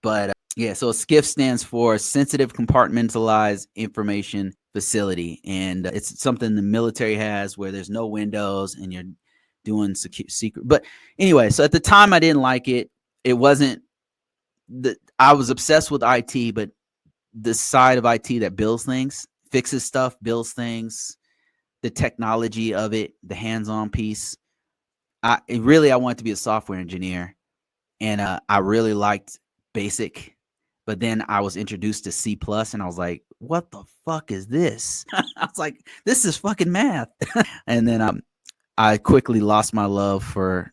But yeah, so SCIF stands for Sensitive Compartmentalized Information Facility. And it's something the military has where there's no windows and you're doing secret. But anyway, so at the time I didn't like it. It wasn't I was obsessed with IT, but the side of IT that builds things, fixes stuff, builds things, the technology of it, the hands-on piece. I wanted to be a software engineer, and I really liked BASIC, but then I was introduced to C+, and I was like, what the fuck is this? I was like, this is fucking math. And then I quickly lost my love for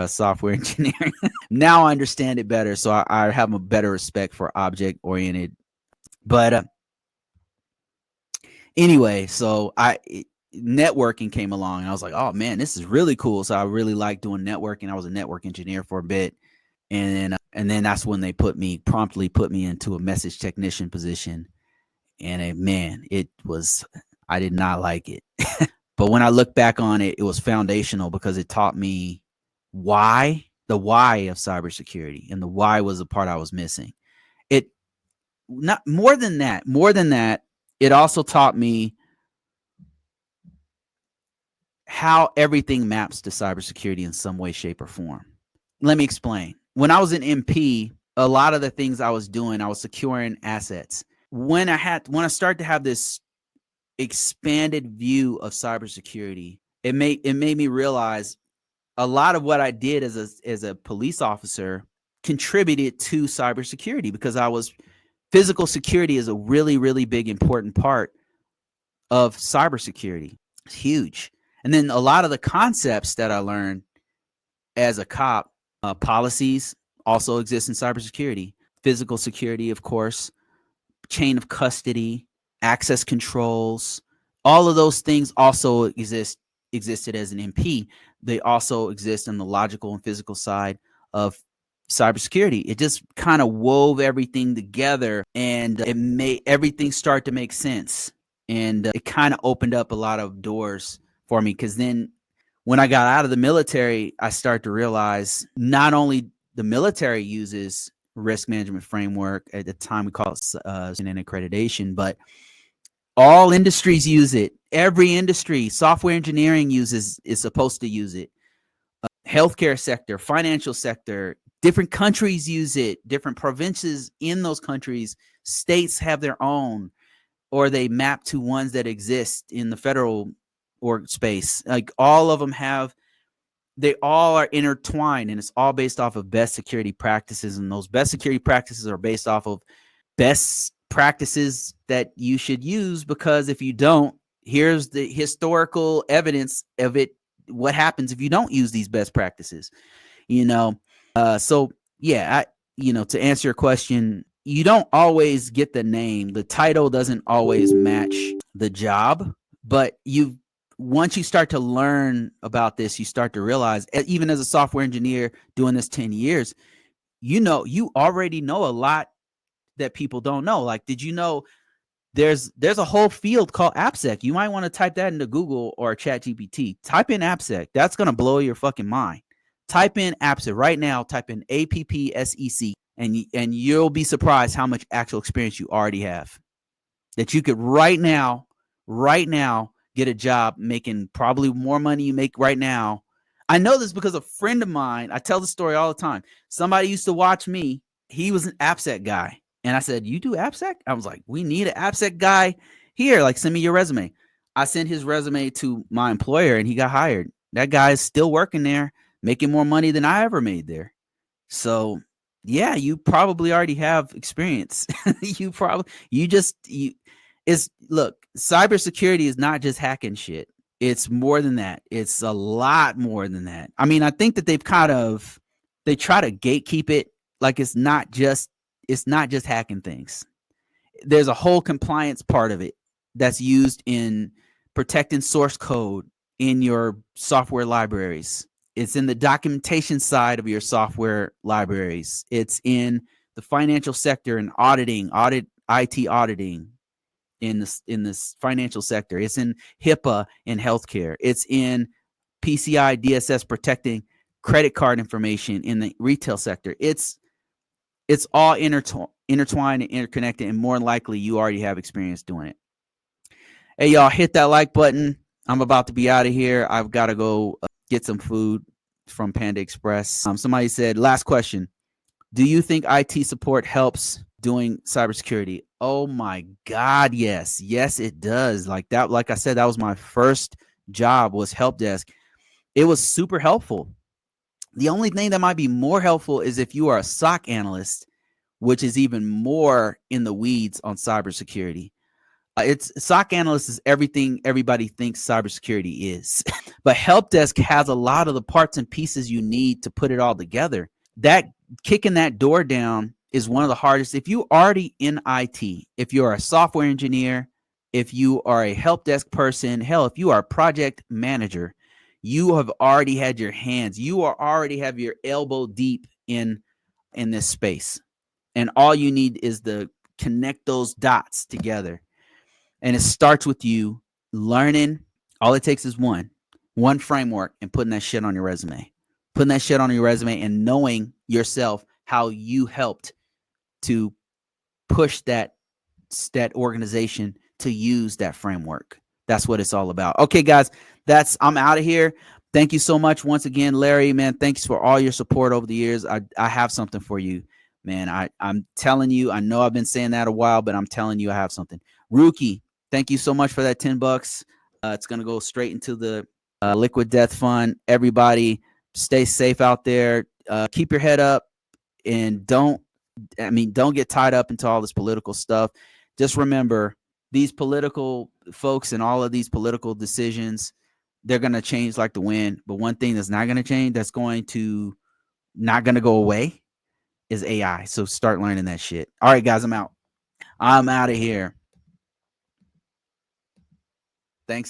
software engineering. Now I understand it better, so I have a better respect for object oriented. But anyway, so networking came along, and I was like, oh man, this is really cool. So I really liked doing networking. I was a network engineer for a bit, and then that's when they promptly put me into a message technician position. And man, I did not like it. But when I look back on it, it was foundational because it taught me the why of cybersecurity, and the why was the part I was missing. It not more than that, it also taught me how everything maps to cybersecurity in some way, shape, or form. Let me explain. When I was in MP, a lot of the things I was doing, I was securing assets. When I started to have this expanded view of cybersecurity, it made me realize a lot of what I did as a police officer contributed to cybersecurity, because physical security is a really, really big, important part of cybersecurity. It's huge. And then a lot of the concepts that I learned as a cop, policies also exist in cybersecurity. Physical security, of course, chain of custody, access controls, all of those things also existed as an MP. They also exist in the logical and physical side of cybersecurity. It just kind of wove everything together, and it made everything start to make sense. And it kind of opened up a lot of doors for me, because then when I got out of the military, I started to realize not only the military uses risk management framework, at the time we call it an accreditation, but all industries use it. Every industry, software engineering is supposed to use it. Healthcare sector, financial sector, different countries use it. Different provinces in those countries, states have their own, or they map to ones that exist in the federal space. Like all of them they all are intertwined, and it's all based off of best security practices. And those best security practices are based off of best practices that you should use, because if you don't, here's the historical evidence of it. What happens if you don't use these best practices? So yeah, to answer your question, you don't always get the name. The title doesn't always match the job, but once you start to learn about this, you start to realize, even as a software engineer doing this 10 years, you already know a lot that people don't know. Like, did you know there's a whole field called AppSec? You might want to type that into Google or ChatGPT. Type in AppSec. That's going to blow your fucking mind. Type in AppSec right now. Type in AppSec, and you'll be surprised how much actual experience you already have, that you could right now get a job making probably more money you make right now. I know this because a friend of mine, I tell the story all the time. Somebody used to watch me. He was an AppSec guy. And I said, you do AppSec? I was like, we need an AppSec guy here. Like, send me your resume. I sent his resume to my employer, and he got hired. That guy is still working there, making more money than I ever made there. So yeah, you probably already have experience. Look, cybersecurity is not just hacking shit. It's more than that. It's a lot more than that. I mean, I think that they try to gatekeep it. Like, it's not just hacking things. There's a whole compliance part of it that's used in protecting source code in your software libraries. It's in the documentation side of your software libraries. It's in the financial sector and IT auditing in this financial sector. It's in HIPAA in healthcare. It's in PCI DSS protecting credit card information in the retail sector. It's It's all intertwined and interconnected, and more than likely, you already have experience doing it. Hey, y'all, hit that like button. I'm about to be out of here. I've got to go get some food from Panda Express. Somebody said, last question. Do you think IT support helps doing cybersecurity? Oh my God, yes. Yes, it does. Like that, like I said, that was my first job, was help desk. It was super helpful. The only thing that might be more helpful is if you are a SOC analyst, which is even more in the weeds on cybersecurity. It's SOC analyst is everything everybody thinks cybersecurity is. But help desk has a lot of the parts and pieces you need to put it all together. That kicking that door down is one of the hardest. If you already in IT, if you're a software engineer, if you are a help desk person, hell, if you are a project manager, you have already had your hands, you are already have your elbow deep in this space. And all you need is to connect those dots together. And it starts with you learning. All it takes is one framework, and putting that shit on your resume. Putting that shit on your resume and knowing yourself how you helped to push that organization to use that framework. That's what it's all about. Okay, guys, I'm out of here. Thank you so much once again, Larry, man. Thanks for all your support over the years. I have something for you, man. I'm telling you, I know I've been saying that a while, but I'm telling you I have something. Rookie, thank you so much for that $10. It's going to go straight into the Liquid Death Fund. Everybody stay safe out there. Keep your head up, and don't get tied up into all this political stuff. Just remember, these political folks and all of these political decisions, they're going to change like the wind. But one thing that's not going to change, that's going to not going to go away, is AI. So start learning that shit. All right, guys, I'm out. I'm out of here. Thanks